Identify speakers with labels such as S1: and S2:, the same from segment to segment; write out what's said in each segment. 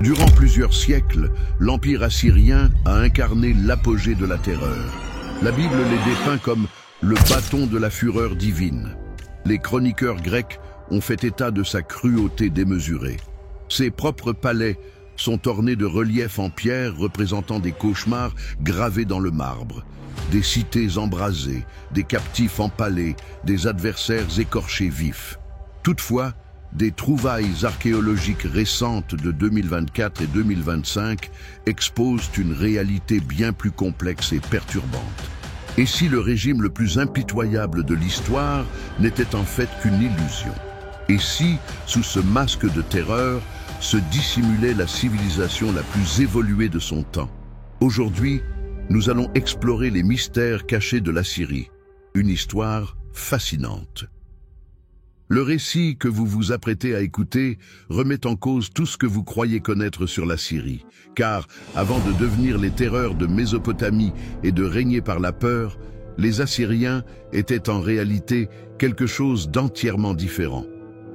S1: Durant plusieurs siècles, l'Empire assyrien a incarné l'apogée de la terreur. La Bible les dépeint comme le bâton de la fureur divine. Les chroniqueurs grecs ont fait état de sa cruauté démesurée. Ses propres palais sont ornés de reliefs en pierre représentant des cauchemars gravés dans le marbre, des cités embrasées, des captifs empalés, des adversaires écorchés vifs. Toutefois, des trouvailles archéologiques récentes de 2024 et 2025 exposent une réalité bien plus complexe et perturbante. Et si le régime le plus impitoyable de l'histoire n'était en fait qu'une illusion? Et si, sous ce masque de terreur, se dissimulait la civilisation la plus évoluée de son temps? Aujourd'hui, nous allons explorer les mystères cachés de l'Assyrie, une histoire fascinante. Le récit que vous vous apprêtez à écouter remet en cause tout ce que vous croyez connaître sur la Syrie, car avant de devenir les terreurs de Mésopotamie et de régner par la peur, les Assyriens étaient en réalité quelque chose d'entièrement différent,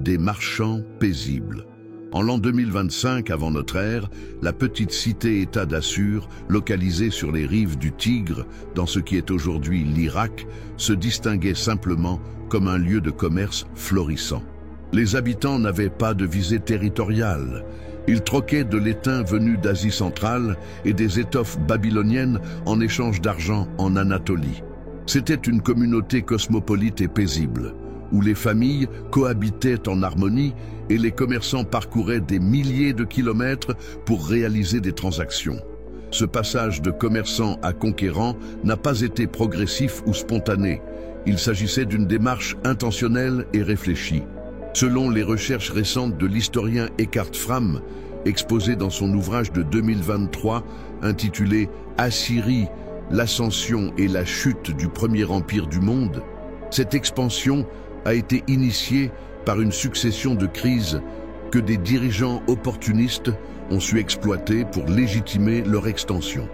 S1: des marchands paisibles. En l'an 2025 avant notre ère, la petite cité-État d'Assur, localisée sur les rives du Tigre, dans ce qui est aujourd'hui l'Irak, se distinguait simplement comme un lieu de commerce florissant. Les habitants n'avaient pas de visée territoriale. Ils troquaient de l'étain venu d'Asie centrale et des étoffes babyloniennes en échange d'argent en Anatolie. C'était une communauté cosmopolite et paisible, où les familles cohabitaient en harmonie et les commerçants parcouraient des milliers de kilomètres pour réaliser des transactions. Ce passage de commerçant à conquérant n'a pas été progressif ou spontané. Il s'agissait d'une démarche intentionnelle et réfléchie. Selon les recherches récentes de l'historien Eckhard Fram, exposé dans son ouvrage de 2023 intitulé « Assyrie, l'ascension et la chute du premier empire du monde », cette expansion a été initiée par une succession de crises que des dirigeants opportunistes ont su exploiter pour légitimer leur extension.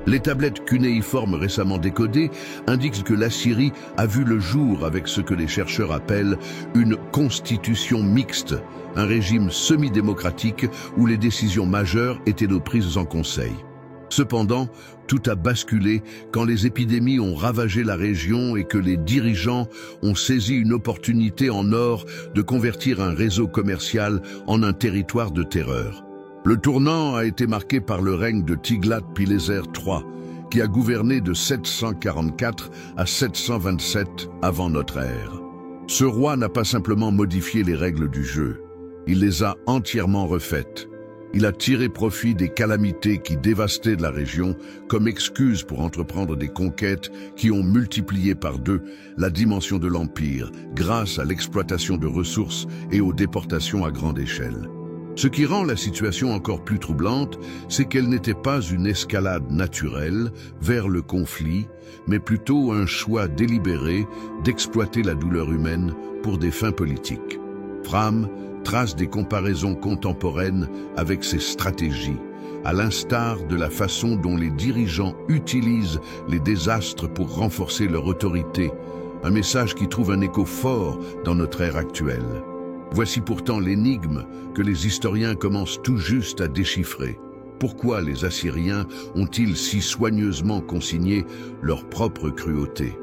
S1: Les tablettes cunéiformes récemment décodées indiquent que l'Assyrie a vu le jour avec ce que les chercheurs appellent une constitution mixte, un régime semi-démocratique où les décisions majeures étaient prises en conseil. Cependant, tout a basculé quand les épidémies ont ravagé la région et que les dirigeants ont saisi une opportunité en or de convertir un réseau commercial en un territoire de terreur. Le tournant a été marqué par le règne de Tiglath-Pileser III, qui a gouverné de 744 à 727 avant notre ère. Ce roi n'a pas simplement modifié les règles du jeu, il les a entièrement refaites. Il a tiré profit des calamités qui dévastaient la région comme excuse pour entreprendre des conquêtes qui ont multiplié par 2 la dimension de l'Empire grâce à l'exploitation de ressources et aux déportations à grande échelle. Ce qui rend la situation encore plus troublante, c'est qu'elle n'était pas une escalade naturelle vers le conflit, mais plutôt un choix délibéré d'exploiter la douleur humaine pour des fins politiques. Fram trace des comparaisons contemporaines avec ces stratégies, à l'instar de la façon dont les dirigeants utilisent les désastres pour renforcer leur autorité, un message qui trouve un écho fort dans notre ère actuelle. Voici pourtant l'énigme que les historiens commencent tout juste à déchiffrer. Pourquoi les Assyriens ont-ils si soigneusement consigné leur propre cruauté?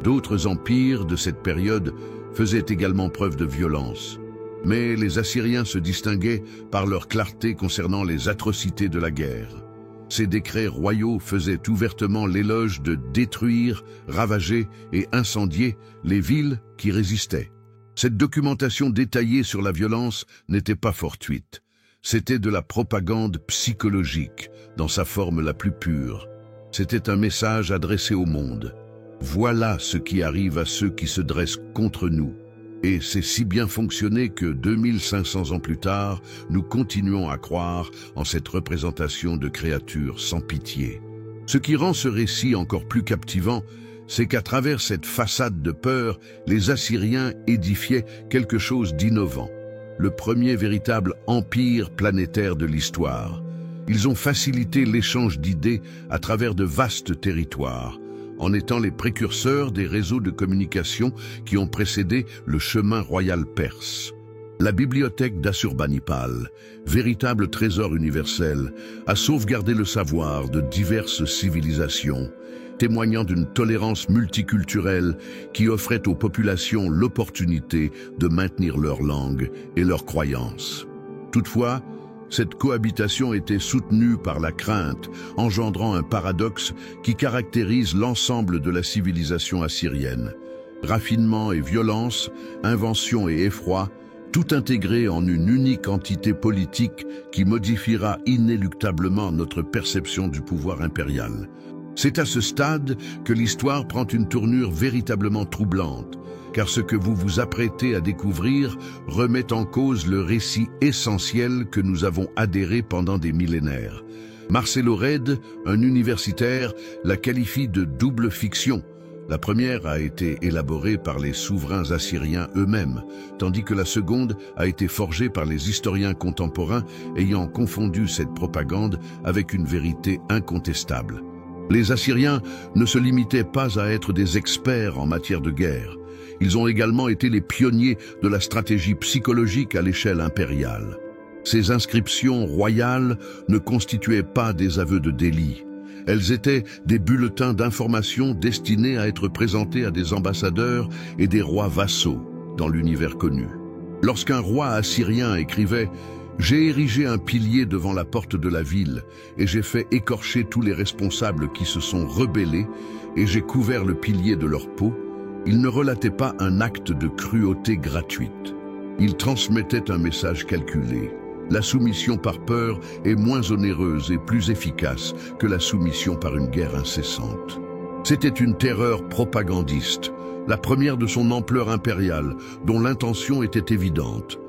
S1: D'autres empires de cette période faisaient également preuve de violence. Mais les Assyriens se distinguaient par leur clarté concernant les atrocités de la guerre. Ces décrets royaux faisaient ouvertement l'éloge de détruire, ravager et incendier les villes qui résistaient. Cette documentation détaillée sur la violence n'était pas fortuite. C'était de la propagande psychologique, dans sa forme la plus pure. C'était un message adressé au monde. Voilà ce qui arrive à ceux qui se dressent contre nous. Et c'est si bien fonctionné que 2500 ans plus tard, nous continuons à croire en cette représentation de créatures sans pitié. Ce qui rend ce récit encore plus captivant, c'est qu'à travers cette façade de peur, les Assyriens édifiaient quelque chose d'innovant. Le premier véritable empire planétaire de l'histoire. Ils ont facilité l'échange d'idées à travers de vastes territoires, en étant les précurseurs des réseaux de communication qui ont précédé le chemin royal perse. La bibliothèque d'Assurbanipal, véritable trésor universel, a sauvegardé le savoir de diverses civilisations, témoignant d'une tolérance multiculturelle qui offrait aux populations l'opportunité de maintenir leur langue et leurs croyances. Toutefois, cette cohabitation était soutenue par la crainte, engendrant un paradoxe qui caractérise l'ensemble de la civilisation assyrienne. Raffinement et violence, invention et effroi, tout intégré en une unique entité politique qui modifiera inéluctablement notre perception du pouvoir impérial. C'est à ce stade que l'histoire prend une tournure véritablement troublante, car ce que vous vous apprêtez à découvrir remet en cause le récit essentiel que nous avons adhéré pendant des millénaires. Marcelo Redd, un universitaire, la qualifie de double fiction. La première a été élaborée par les souverains assyriens eux-mêmes, tandis que la seconde a été forgée par les historiens contemporains ayant confondu cette propagande avec une vérité incontestable. Les Assyriens ne se limitaient pas à être des experts en matière de guerre. Ils ont également été les pionniers de la stratégie psychologique à l'échelle impériale. Ces inscriptions royales ne constituaient pas des aveux de délit. Elles étaient des bulletins d'information destinés à être présentés à des ambassadeurs et des rois vassaux dans l'univers connu. Lorsqu'un roi assyrien écrivait « J'ai érigé un pilier devant la porte de la ville et j'ai fait écorcher tous les responsables qui se sont rebellés et j'ai couvert le pilier de leur peau », il ne relatait pas un acte de cruauté gratuite. Il transmettait un message calculé. La soumission par peur est moins onéreuse et plus efficace que la soumission par une guerre incessante. C'était une terreur propagandiste, la première de son ampleur impériale, dont l'intention était évidente: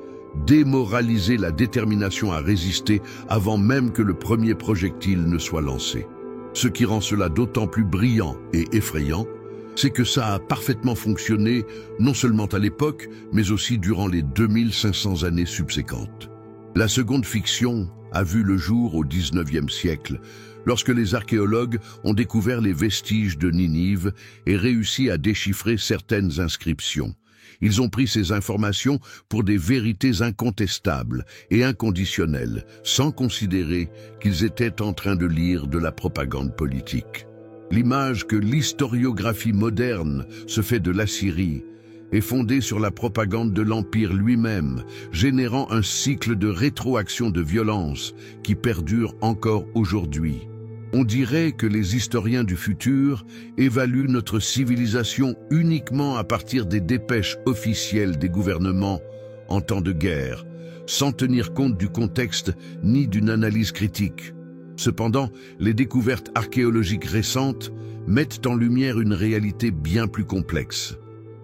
S1: démoraliser la détermination à résister avant même que le premier projectile ne soit lancé. Ce qui rend cela d'autant plus brillant et effrayant, c'est que ça a parfaitement fonctionné non seulement à l'époque, mais aussi durant les 2500 années subséquentes. La seconde fiction a vu le jour au XIXe siècle, lorsque les archéologues ont découvert les vestiges de Ninive et réussi à déchiffrer certaines inscriptions. Ils ont pris ces informations pour des vérités incontestables et inconditionnelles, sans considérer qu'ils étaient en train de lire de la propagande politique. L'image que l'historiographie moderne se fait de l'Assyrie est fondée sur la propagande de l'Empire lui-même, générant un cycle de rétroaction de violence qui perdure encore aujourd'hui. On dirait que les historiens du futur évaluent notre civilisation uniquement à partir des dépêches officielles des gouvernements en temps de guerre, sans tenir compte du contexte ni d'une analyse critique. Cependant, les découvertes archéologiques récentes mettent en lumière une réalité bien plus complexe.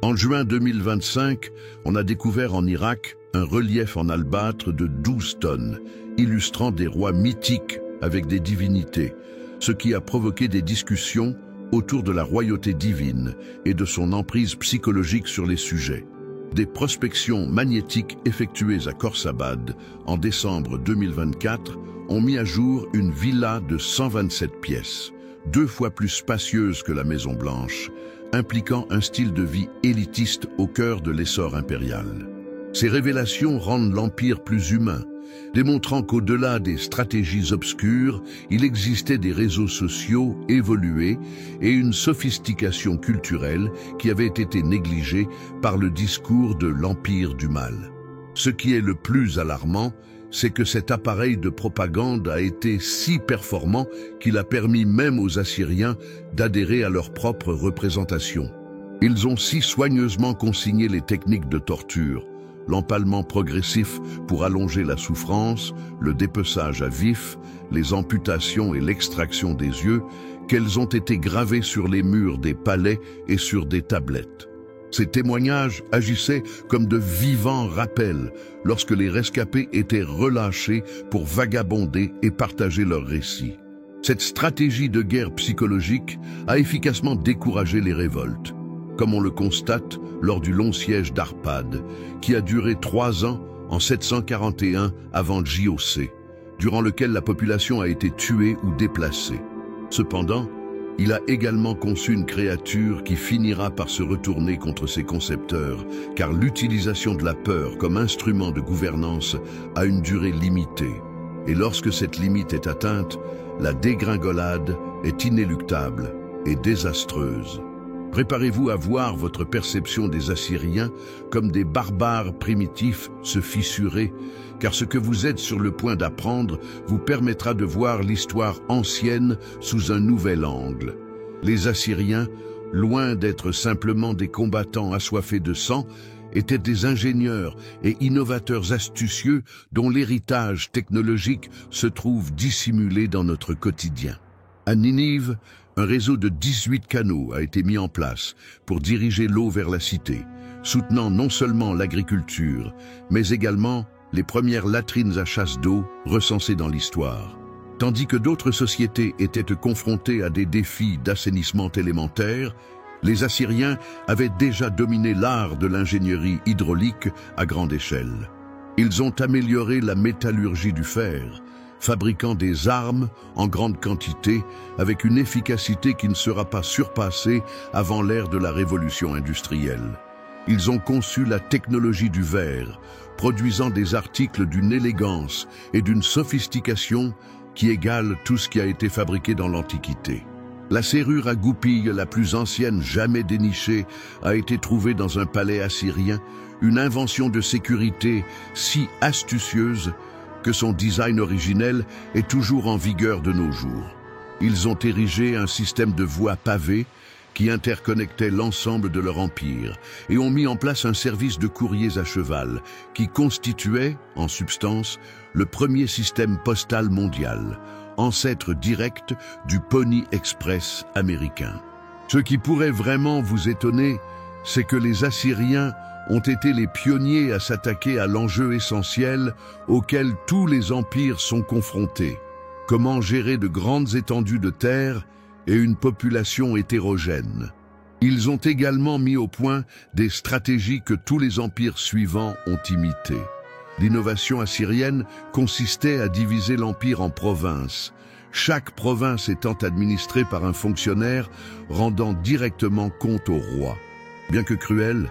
S1: En juin 2025, on a découvert en Irak un relief en albâtre de 12 tonnes, illustrant des rois mythiques avec des divinités, ce qui a provoqué des discussions autour de la royauté divine et de son emprise psychologique sur les sujets. Des prospections magnétiques effectuées à Khorsabad en décembre 2024 ont mis à jour une villa de 127 pièces, 2 fois plus spacieuse que la Maison Blanche, impliquant un style de vie élitiste au cœur de l'essor impérial. Ces révélations rendent l'Empire plus humain, démontrant qu'au-delà des stratégies obscures, il existait des réseaux sociaux évolués et une sophistication culturelle qui avait été négligée par le discours de l'Empire du mal. Ce qui est le plus alarmant, c'est que cet appareil de propagande a été si performant qu'il a permis même aux Assyriens d'adhérer à leur propre représentation. Ils ont si soigneusement consigné les techniques de torture, l'empalement progressif pour allonger la souffrance, le dépeçage à vif, les amputations et l'extraction des yeux, qu'elles ont été gravées sur les murs des palais et sur des tablettes. Ces témoignages agissaient comme de vivants rappels lorsque les rescapés étaient relâchés pour vagabonder et partager leurs récits. Cette stratégie de guerre psychologique a efficacement découragé les révoltes, comme on le constate lors du long siège d'Arpad, qui a duré 3 ans en 741 avant le JOC, durant lequel la population a été tuée ou déplacée. Cependant, Il a également conçu une créature qui finira par se retourner contre ses concepteurs, car l'utilisation de la peur comme instrument de gouvernance a une durée limitée. Et lorsque cette limite est atteinte, la dégringolade est inéluctable et désastreuse. Préparez-vous à voir votre perception des Assyriens comme des barbares primitifs se fissurer, car ce que vous êtes sur le point d'apprendre vous permettra de voir l'histoire ancienne sous un nouvel angle. Les Assyriens, loin d'être simplement des combattants assoiffés de sang, étaient des ingénieurs et innovateurs astucieux dont l'héritage technologique se trouve dissimulé dans notre quotidien. À Ninive, un réseau de 18 canaux a été mis en place pour diriger l'eau vers la cité, soutenant non seulement l'agriculture, mais également les premières latrines à chasse d'eau recensées dans l'histoire. Tandis que d'autres sociétés étaient confrontées à des défis d'assainissement élémentaire, les Assyriens avaient déjà dominé l'art de l'ingénierie hydraulique à grande échelle. Ils ont amélioré la métallurgie du fer, fabriquant des armes en grande quantité avec une efficacité qui ne sera pas surpassée avant l'ère de la révolution industrielle. Ils ont conçu la technologie du verre, produisant des articles d'une élégance et d'une sophistication qui égalent tout ce qui a été fabriqué dans l'Antiquité. La serrure à goupilles la plus ancienne jamais dénichée a été trouvée dans un palais assyrien, une invention de sécurité si astucieuse que son design originel est toujours en vigueur de nos jours. Ils ont érigé un système de voies pavées qui interconnectait l'ensemble de leur empire et ont mis en place un service de courriers à cheval qui constituait, en substance, le premier système postal mondial, ancêtre direct du Pony Express américain. Ce qui pourrait vraiment vous étonner, c'est que les Assyriens ont été les pionniers à s'attaquer à l'enjeu essentiel auquel tous les empires sont confrontés. Comment gérer de grandes étendues de terre et une population hétérogène. Ils ont également mis au point des stratégies que tous les empires suivants ont imitées. L'innovation assyrienne consistait à diviser l'empire en provinces, chaque province étant administrée par un fonctionnaire rendant directement compte au roi. Bien que cruelle,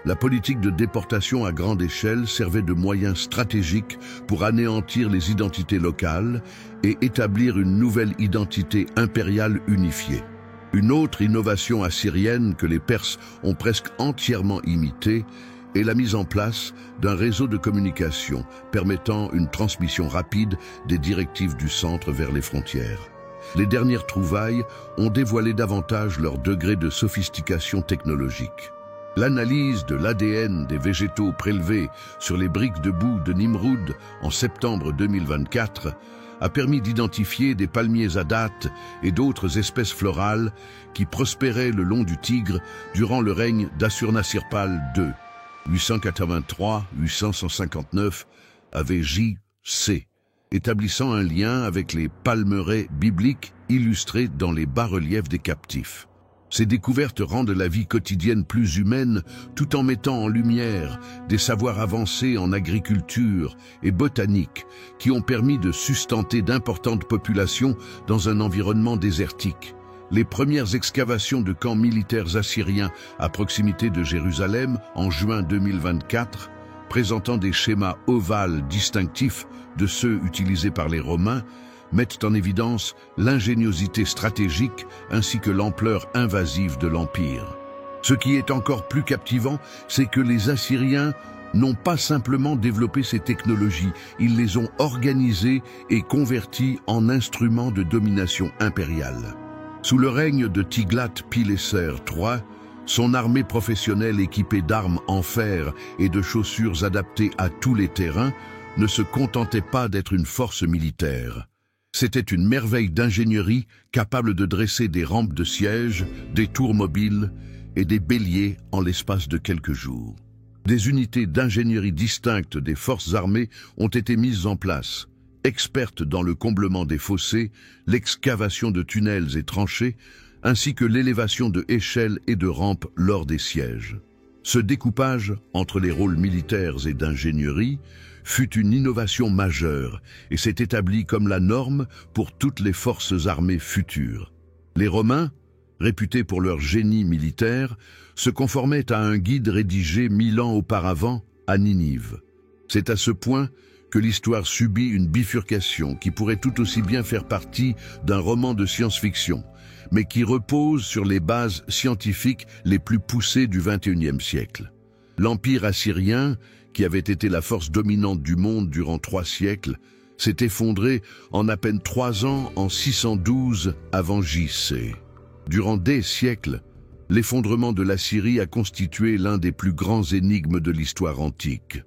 S1: la politique de déportation à grande échelle servait de moyen stratégique pour anéantir les identités locales et établir une nouvelle identité impériale unifiée. Une autre innovation assyrienne que les Perses ont presque entièrement imitée est la mise en place d'un réseau de communication permettant une transmission rapide des directives du centre vers les frontières. Les dernières trouvailles ont dévoilé davantage leur degré de sophistication technologique. L'analyse de l'ADN des végétaux prélevés sur les briques de boue de Nimroud en septembre 2024 a permis d'identifier des palmiers à dattes et d'autres espèces florales qui prospéraient le long du Tigre durant le règne d'Ashurnasirpal II, 883-859 AVJ-C, établissant un lien avec les palmeraies bibliques illustrées dans les bas-reliefs des captifs. Ces découvertes rendent la vie quotidienne plus humaine tout en mettant en lumière des savoirs avancés en agriculture et botanique qui ont permis de sustenter d'importantes populations dans un environnement désertique. Les premières excavations de camps militaires assyriens à proximité de Jérusalem en juin 2024, présentant des schémas ovales distinctifs de ceux utilisés par les Romains, mettent en évidence l'ingéniosité stratégique ainsi que l'ampleur invasive de l'Empire. Ce qui est encore plus captivant, c'est que les Assyriens n'ont pas simplement développé ces technologies, ils les ont organisées et converties en instruments de domination impériale. Sous le règne de Tiglath-Pileser III, son armée professionnelle équipée d'armes en fer et de chaussures adaptées à tous les terrains ne se contentait pas d'être une force militaire. C'était une merveille d'ingénierie capable de dresser des rampes de siège, des tours mobiles et des béliers en l'espace de quelques jours. Des unités d'ingénierie distinctes des forces armées ont été mises en place, expertes dans le comblement des fossés, l'excavation de tunnels et tranchées, ainsi que l'élévation de échelles et de rampes lors des sièges. Ce découpage entre les rôles militaires et d'ingénierie fut une innovation majeure et s'est établi comme la norme pour toutes les forces armées futures. Les Romains, réputés pour leur génie militaire, se conformaient à un guide rédigé 1000 ans auparavant à Ninive. C'est à ce point que l'histoire subit une bifurcation qui pourrait tout aussi bien faire partie d'un roman de science-fiction, mais qui repose sur les bases scientifiques les plus poussées du XXIe siècle. L'Empire assyrien, qui avait été la force dominante du monde durant 3 siècles, s'est effondré en à peine 3 ans en 612 avant J.C. Durant des siècles, l'effondrement de la Syrie a constitué l'un des plus grands énigmes de l'histoire antique.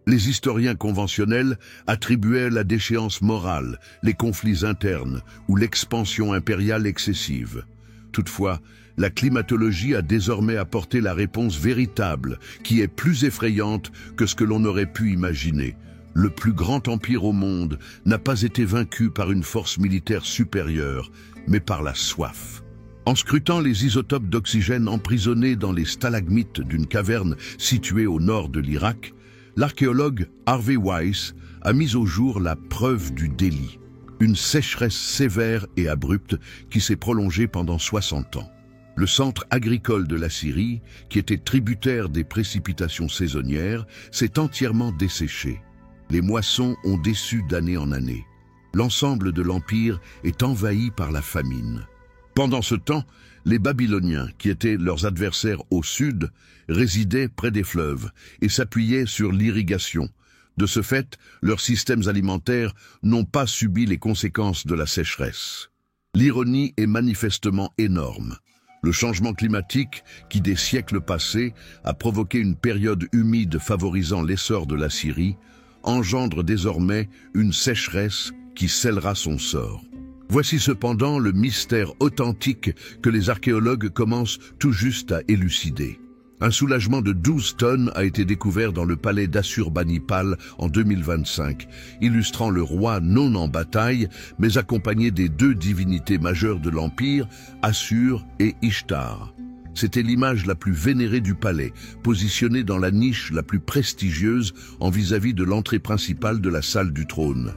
S1: Les historiens conventionnels attribuaient la déchéance morale, les conflits internes ou l'expansion impériale excessive. Toutefois, la climatologie a désormais apporté la réponse véritable, qui est plus effrayante que ce que l'on aurait pu imaginer. Le plus grand empire au monde n'a pas été vaincu par une force militaire supérieure, mais par la soif. En scrutant les isotopes d'oxygène emprisonnés dans les stalagmites d'une caverne située au nord de l'Irak, l'archéologue Harvey Weiss a mis au jour la preuve du délit, une sécheresse sévère et abrupte qui s'est prolongée pendant 60 ans. Le centre agricole de la Syrie, qui était tributaire des précipitations saisonnières, s'est entièrement desséché. Les moissons ont déçu d'année en année. L'ensemble de l'Empire est envahi par la famine. Pendant ce temps, les Babyloniens, qui étaient leurs adversaires au sud, résidaient près des fleuves et s'appuyaient sur l'irrigation. De ce fait, leurs systèmes alimentaires n'ont pas subi les conséquences de la sécheresse. L'ironie est manifestement énorme. Le changement climatique, qui des siècles passés a provoqué une période humide favorisant l'essor de la Syrie, engendre désormais une sécheresse qui scellera son sort. Voici cependant le mystère authentique que les archéologues commencent tout juste à élucider. Un soulagement de 12 tonnes a été découvert dans le palais d'Assurbanipal en 2025, illustrant le roi non en bataille, mais accompagné des 2 divinités majeures de l'Empire, Assur et Ishtar. C'était l'image la plus vénérée du palais, positionnée dans la niche la plus prestigieuse en vis-à-vis de l'entrée principale de la salle du trône.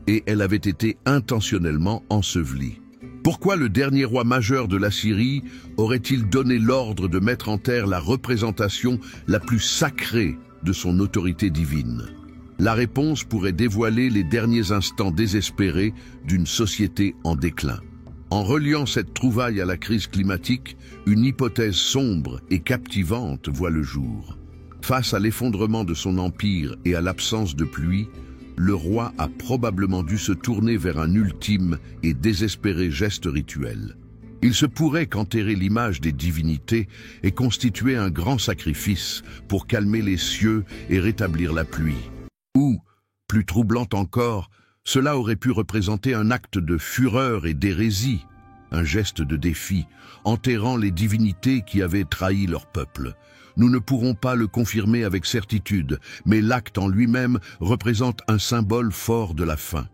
S1: Et elle avait été intentionnellement ensevelie. Pourquoi le dernier roi majeur de la Syrie aurait-il donné l'ordre de mettre en terre la représentation la plus sacrée de son autorité divine? La réponse pourrait dévoiler les derniers instants désespérés d'une société en déclin. En reliant cette trouvaille à la crise climatique, une hypothèse sombre et captivante voit le jour. Face à l'effondrement de son empire et à l'absence de pluie, le roi a probablement dû se tourner vers un ultime et désespéré geste rituel. Il se pourrait qu'enterrer l'image des divinités ait constitué un grand sacrifice pour calmer les cieux et rétablir la pluie. Ou, plus troublant encore, cela aurait pu représenter un acte de fureur et d'hérésie, un geste de défi, enterrant les divinités qui avaient trahi leur peuple. Nous ne pourrons pas le confirmer avec certitude, mais l'acte en lui-même représente un symbole fort de la fin.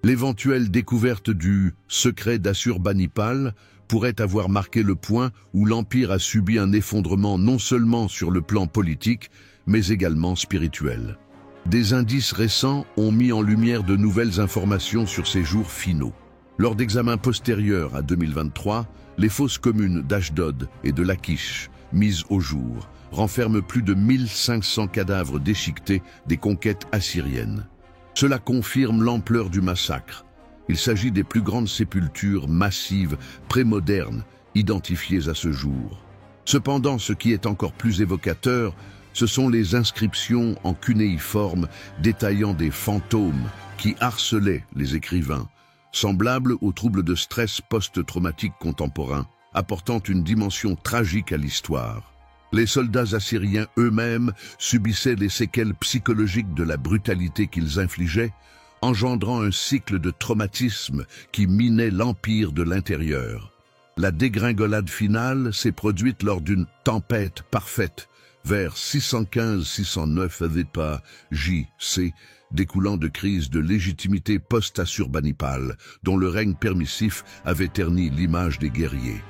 S1: L'éventuelle découverte du secret d'Assurbanipal pourrait avoir marqué le point où l'Empire a subi un effondrement non seulement sur le plan politique, mais également spirituel. Des indices récents ont mis en lumière de nouvelles informations sur ces jours finaux. Lors d'examens postérieurs à 2023, les fosses communes d'Ashdod et de Lachish, mises au jour, renferment plus de 1500 cadavres déchiquetés des conquêtes assyriennes. Cela confirme l'ampleur du massacre. Il s'agit des plus grandes sépultures massives prémodernes identifiées à ce jour. Cependant, ce qui est encore plus évocateur, ce sont les inscriptions en cunéiforme détaillant des fantômes qui harcelaient les écrivains, semblables aux troubles de stress post-traumatique contemporain, apportant une dimension tragique à l'histoire. Les soldats assyriens eux-mêmes subissaient les séquelles psychologiques de la brutalité qu'ils infligeaient, engendrant un cycle de traumatisme qui minait l'empire de l'intérieur. La dégringolade finale s'est produite lors d'une tempête parfaite, vers 615-609 AVPA J.C., découlant de crises de légitimité post-Assurbanipal, dont le règne permissif avait terni l'image des guerriers.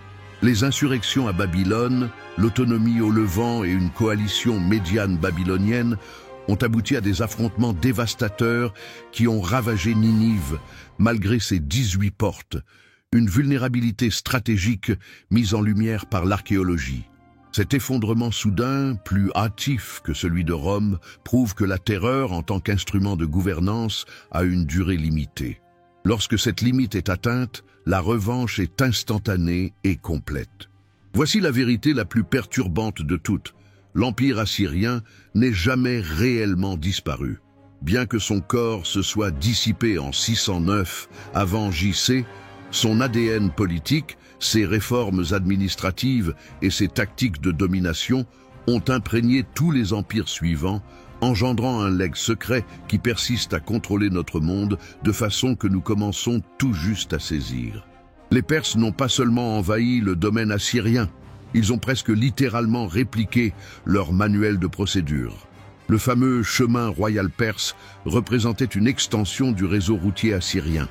S1: Les insurrections à Babylone, l'autonomie au Levant et une coalition médiane babylonienne ont abouti à des affrontements dévastateurs qui ont ravagé Ninive malgré ses 18 portes, une vulnérabilité stratégique mise en lumière par l'archéologie. Cet effondrement soudain, plus hâtif que celui de Rome, prouve que la terreur, en tant qu'instrument de gouvernance, a une durée limitée. Lorsque cette limite est atteinte, la revanche est instantanée et complète. Voici la vérité la plus perturbante de toutes. L'Empire assyrien n'est jamais réellement disparu. Bien que son corps se soit dissipé en 609 avant JC, son ADN politique, ses réformes administratives et ses tactiques de domination ont imprégné tous les empires suivants, engendrant un legs secret qui persiste à contrôler notre monde de façon que nous commençons tout juste à saisir. Les Perses n'ont pas seulement envahi le domaine assyrien, ils ont presque littéralement répliqué leur manuel de procédure. Le fameux chemin royal perse représentait une extension du réseau routier assyrien.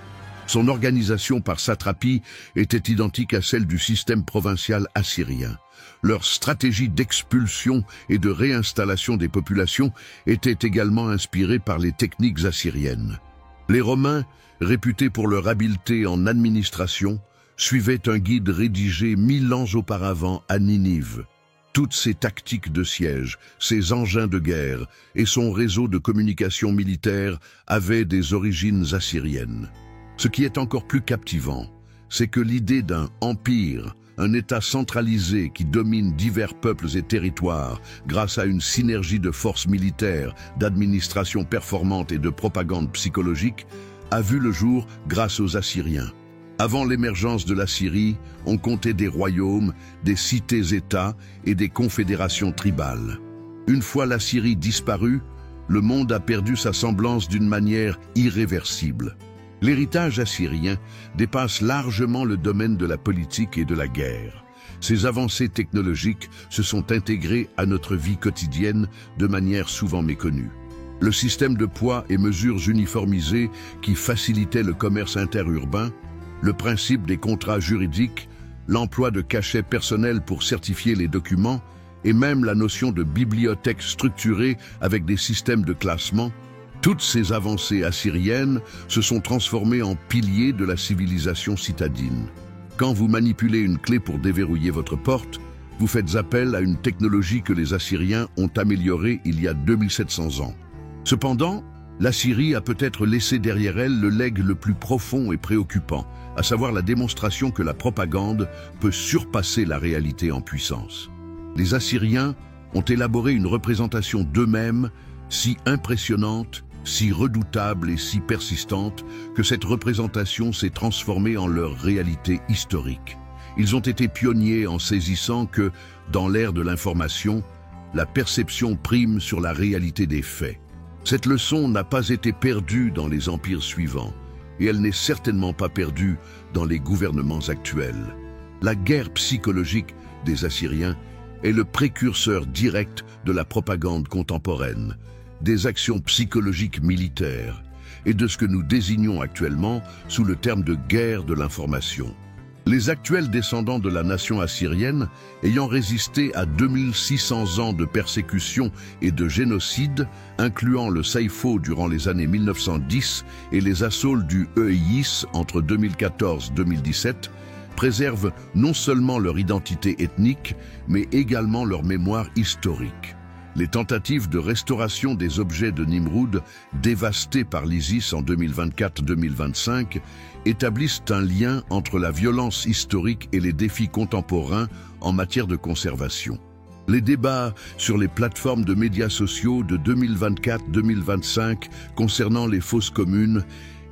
S1: Son organisation par satrapie était identique à celle du système provincial assyrien. Leur stratégie d'expulsion et de réinstallation des populations était également inspirée par les techniques assyriennes. Les Romains, réputés pour leur habileté en administration, suivaient un guide rédigé 1000 ans auparavant à Ninive. Toutes ces tactiques de siège, ces engins de guerre et son réseau de communication militaire avaient des origines assyriennes. Ce qui est encore plus captivant, c'est que l'idée d'un empire, un État centralisé qui domine divers peuples et territoires grâce à une synergie de forces militaires, d'administration performante et de propagande psychologique, a vu le jour grâce aux Assyriens. Avant l'émergence de la Syrie, on comptait des royaumes, des cités-États et des confédérations tribales. Une fois la Syrie disparue, le monde a perdu sa semblance d'une manière irréversible. L'héritage assyrien dépasse largement le domaine de la politique et de la guerre. Ces avancées technologiques se sont intégrées à notre vie quotidienne de manière souvent méconnue. Le système de poids et mesures uniformisées qui facilitait le commerce interurbain, le principe des contrats juridiques, l'emploi de cachets personnels pour certifier les documents et même la notion de bibliothèque structurée avec des systèmes de classement, toutes ces avancées assyriennes se sont transformées en piliers de la civilisation citadine. Quand vous manipulez une clé pour déverrouiller votre porte, vous faites appel à une technologie que les Assyriens ont améliorée il y a 2700 ans. Cependant, la Syrie a peut-être laissé derrière elle le legs le plus profond et préoccupant, à savoir la démonstration que la propagande peut surpasser la réalité en puissance. Les Assyriens ont élaboré une représentation d'eux-mêmes si impressionnante, si redoutable et si persistante que cette représentation s'est transformée en leur réalité historique. Ils ont été pionniers en saisissant que, dans l'ère de l'information, la perception prime sur la réalité des faits. Cette leçon n'a pas été perdue dans les empires suivants, et elle n'est certainement pas perdue dans les gouvernements actuels. La guerre psychologique des Assyriens est le précurseur direct de la propagande contemporaine, des actions psychologiques militaires et de ce que nous désignons actuellement sous le terme de guerre de l'information. Les actuels descendants de la nation assyrienne, ayant résisté à 2600 ans de persécution et de génocide, incluant le Saïfo durant les années 1910 et les assauts du EIS entre 2014-2017, préservent non seulement leur identité ethnique, mais également leur mémoire historique. Les tentatives de restauration des objets de Nimroud, dévastés par l'ISIS en 2024-2025, établissent un lien entre la violence historique et les défis contemporains en matière de conservation. Les débats sur les plateformes de médias sociaux de 2024-2025 concernant les fosses communes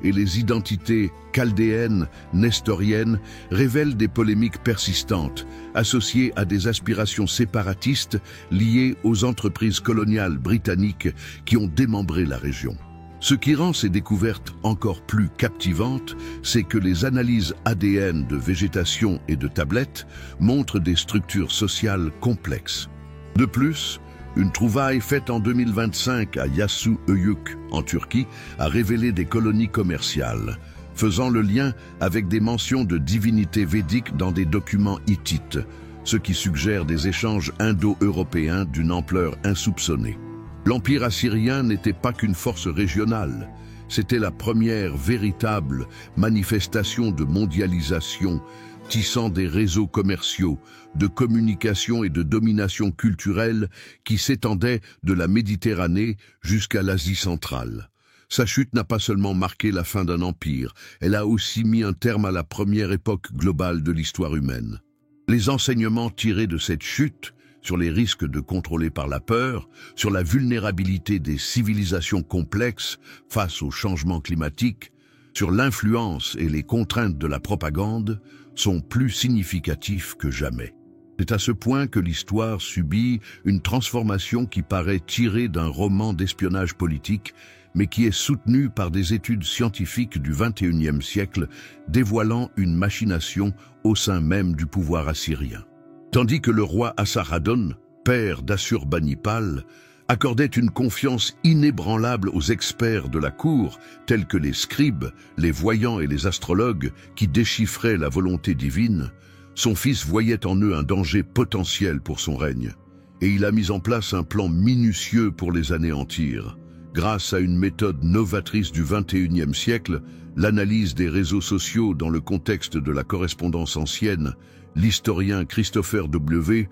S1: et les identités chaldéennes, nestoriennes, révèlent des polémiques persistantes, associées à des aspirations séparatistes liées aux entreprises coloniales britanniques qui ont démembré la région. Ce qui rend ces découvertes encore plus captivantes, c'est que les analyses ADN de végétation et de tablettes montrent des structures sociales complexes. De plus, une trouvaille faite en 2025 à Yassıöyük, en Turquie, a révélé des colonies commerciales, faisant le lien avec des mentions de divinités védiques dans des documents hittites, ce qui suggère des échanges indo-européens d'une ampleur insoupçonnée. L'Empire assyrien n'était pas qu'une force régionale, C'était la première véritable manifestation de mondialisation, tissant des réseaux commerciaux, de communication et de domination culturelle qui s'étendaient de la Méditerranée jusqu'à l'Asie centrale. Sa chute n'a pas seulement marqué la fin d'un empire, elle a aussi mis un terme à la première époque globale de l'histoire humaine. Les enseignements tirés de cette chute, sur les risques de contrôler par la peur, sur la vulnérabilité des civilisations complexes face au changement climatique, sur l'influence et les contraintes de la propagande, sont plus significatifs que jamais. C'est à ce point que l'histoire subit une transformation qui paraît tirée d'un roman d'espionnage politique, mais qui est soutenue par des études scientifiques du XXIe siècle, dévoilant une machination au sein même du pouvoir assyrien. Tandis que le roi Assaradon, père d'Assurbanipal, accordait une confiance inébranlable aux experts de la cour, tels que les scribes, les voyants et les astrologues qui déchiffraient la volonté divine, son fils voyait en eux un danger potentiel pour son règne. Et il a mis en place un plan minutieux pour les anéantir. Grâce à une méthode novatrice du XXIe siècle, l'analyse des réseaux sociaux dans le contexte de la correspondance ancienne, l'historien Christopher W.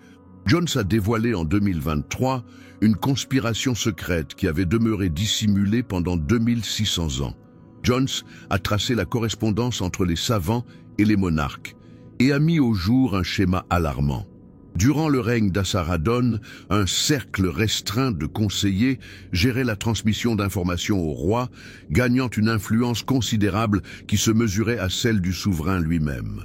S1: Jones a dévoilé en 2023 une conspiration secrète qui avait demeuré dissimulée pendant 2600 ans. Jones a tracé la correspondance entre les savants et les monarques et a mis au jour un schéma alarmant. Durant le règne d'Assaradon, un cercle restreint de conseillers gérait la transmission d'informations au roi, gagnant une influence considérable qui se mesurait à celle du souverain lui-même.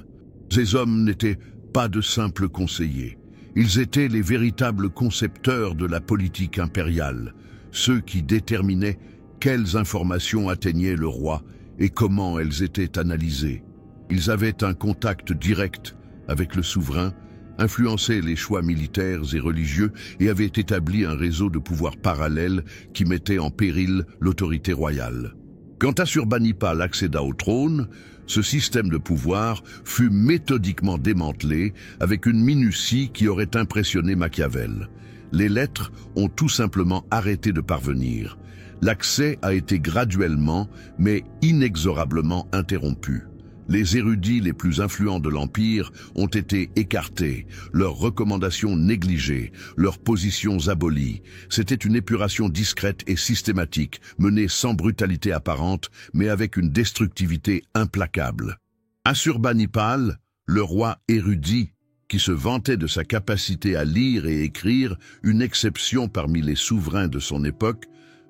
S1: Ces hommes n'étaient pas de simples conseillers. Ils étaient les véritables concepteurs de la politique impériale, ceux qui déterminaient quelles informations atteignaient le roi et comment elles étaient analysées. Ils avaient un contact direct avec le souverain, influençaient les choix militaires et religieux et avaient établi un réseau de pouvoirs parallèles qui mettait en péril l'autorité royale. Quand Assurbanipal accéda au trône, ce système de pouvoir fut méthodiquement démantelé avec une minutie qui aurait impressionné Machiavel. Les lettres ont tout simplement arrêté de parvenir. L'accès a été graduellement, mais inexorablement interrompu. Les érudits les plus influents de l'Empire ont été écartés, leurs recommandations négligées, leurs positions abolies. C'était une épuration discrète et systématique, menée sans brutalité apparente, mais avec une destructivité implacable. Assurbanipal, le roi érudit, qui se vantait de sa capacité à lire et écrire, une exception parmi les souverains de son époque,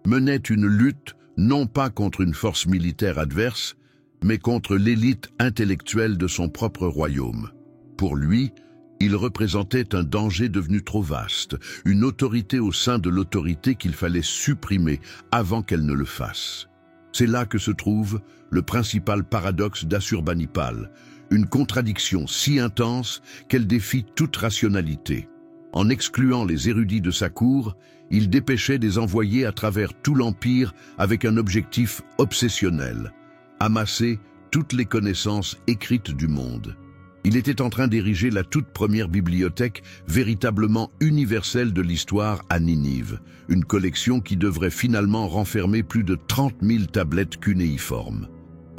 S1: menait une lutte non pas contre une force militaire adverse, mais contre l'élite intellectuelle de son propre royaume. Pour lui, il représentait un danger devenu trop vaste, une autorité au sein de l'autorité qu'il fallait supprimer avant qu'elle ne le fasse. C'est là que se trouve le principal paradoxe d'Assurbanipal, une contradiction si intense qu'elle défie toute rationalité. En excluant les érudits de sa cour, il dépêchait des envoyés à travers tout l'Empire avec un objectif obsessionnel: amasser toutes les connaissances écrites du monde. Il était en train d'ériger la toute première bibliothèque véritablement universelle de l'histoire à Ninive, une collection qui devrait finalement renfermer plus de 30 000 tablettes cunéiformes.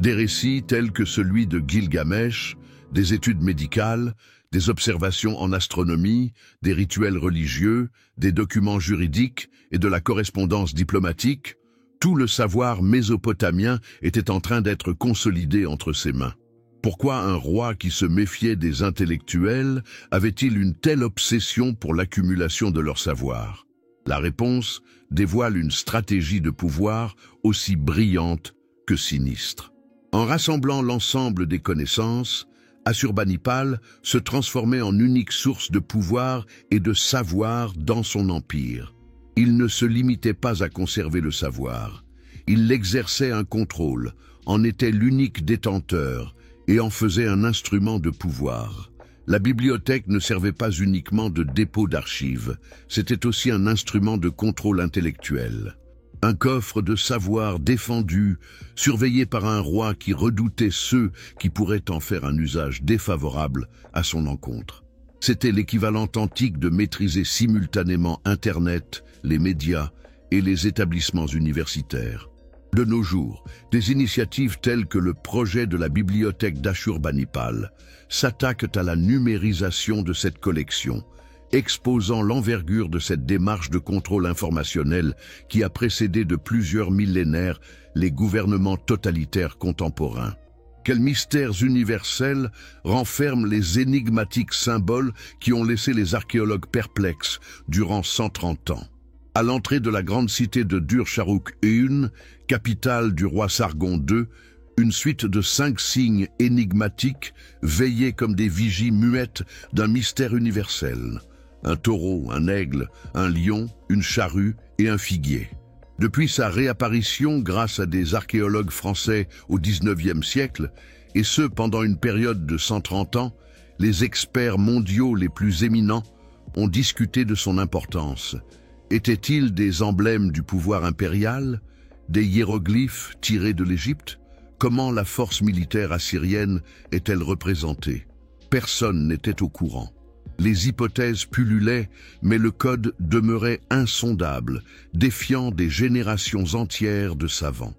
S1: Des récits tels que celui de Gilgamesh, des études médicales, des observations en astronomie, des rituels religieux, des documents juridiques et de la correspondance diplomatique, tout le savoir mésopotamien était en train d'être consolidé entre ses mains. Pourquoi un roi qui se méfiait des intellectuels avait-il une telle obsession pour l'accumulation de leur savoir? La réponse dévoile une stratégie de pouvoir aussi brillante que sinistre. En rassemblant l'ensemble des connaissances, Assurbanipal se transformait en unique source de pouvoir et de savoir dans son empire. Il ne se limitait pas à conserver le savoir. Il exerçait un contrôle, en était l'unique détenteur et en faisait un instrument de pouvoir. La bibliothèque ne servait pas uniquement de dépôt d'archives, c'était aussi un instrument de contrôle intellectuel. Un coffre de savoir défendu, surveillé par un roi qui redoutait ceux qui pourraient en faire un usage défavorable à son encontre. C'était l'équivalent antique de maîtriser simultanément Internet, les médias et les établissements universitaires. De nos jours, des initiatives telles que le projet de la bibliothèque d'Ashurbanipal s'attaquent à la numérisation de cette collection, exposant l'envergure de cette démarche de contrôle informationnel qui a précédé de plusieurs millénaires les gouvernements totalitaires contemporains. Quels mystères universels renferment les énigmatiques symboles qui ont laissé les archéologues perplexes durant 130 ans. À l'entrée de la grande cité de Dur Sharruq, capitale du roi Sargon II, une suite de 5 signes énigmatiques veillaient comme des vigies muettes d'un mystère universel. Un taureau, un aigle, un lion, une charrue et un figuier. Depuis sa réapparition grâce à des archéologues français au XIXe siècle, et ce pendant une période de 130 ans, les experts mondiaux les plus éminents ont discuté de son importance. Étaient-ils des emblèmes du pouvoir impérial, des hiéroglyphes tirés de l'Égypte? Comment la force militaire assyrienne est-elle représentée? Personne n'était au courant. Les hypothèses pullulaient, mais le code demeurait insondable, défiant des générations entières de savants.